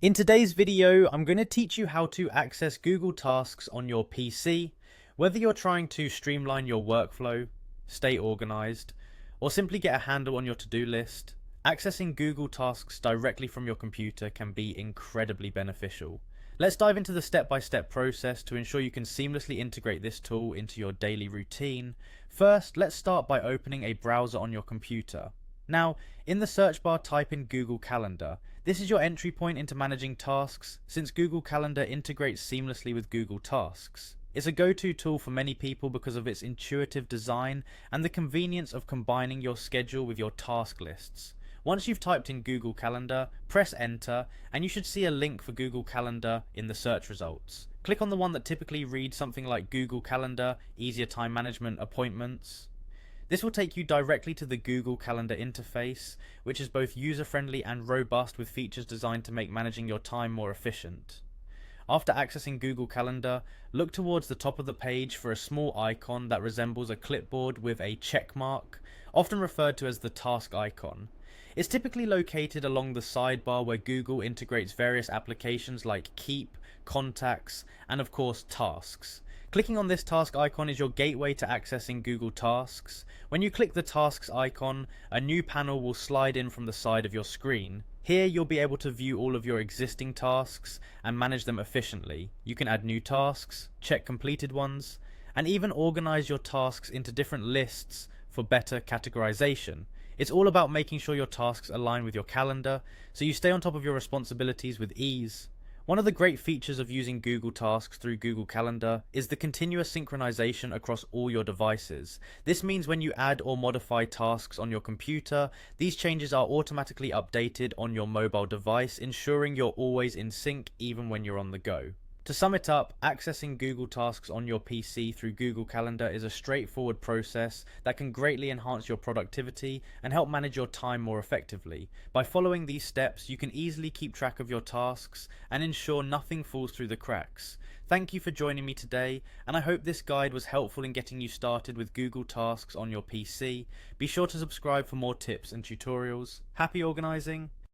In today's video, I'm going to teach you how to access Google Tasks on your PC, whether you're trying to streamline your workflow, stay organized, or simply get a handle on your to-do list. Accessing Google Tasks directly from your computer can be incredibly beneficial. Let's dive into the step-by-step process to ensure you can seamlessly integrate this tool into your daily routine. First, let's start by opening a browser on your computer. Now, in the search bar, type in Google Calendar. This is your entry point into managing tasks, since Google Calendar integrates seamlessly with Google Tasks. It's a go-to tool for many people because of its intuitive design and the convenience of combining your schedule with your task lists. Once you've typed in Google Calendar, press enter, and you should see a link for Google Calendar in the search results. Click on the one that typically reads something like Google Calendar, Easier Time Management, Appointments. This will take you directly to the Google Calendar interface, which is both user-friendly and robust with features designed to make managing your time more efficient. After accessing Google Calendar, look towards the top of the page for a small icon that resembles a clipboard with a check mark, often referred to as the task icon. It's typically located along the sidebar where Google integrates various applications like Keep, Contacts, and of course Tasks. Clicking on this task icon is your gateway to accessing Google Tasks. When you click the Tasks icon, a new panel will slide in from the side of your screen. Here you'll be able to view all of your existing tasks and manage them efficiently. You can add new tasks, check completed ones, and even organize your tasks into different lists for better categorization. It's all about making sure your tasks align with your calendar, so you stay on top of your responsibilities with ease. One of the great features of using Google Tasks through Google Calendar is the continuous synchronization across all your devices. This means when you add or modify tasks on your computer, these changes are automatically updated on your mobile device, ensuring you're always in sync even when you're on the go. To sum it up, accessing Google Tasks on your PC through Google Calendar is a straightforward process that can greatly enhance your productivity and help manage your time more effectively. By following these steps, you can easily keep track of your tasks and ensure nothing falls through the cracks. Thank you for joining me today, and I hope this guide was helpful in getting you started with Google Tasks on your PC. Be sure to subscribe for more tips and tutorials. Happy organizing!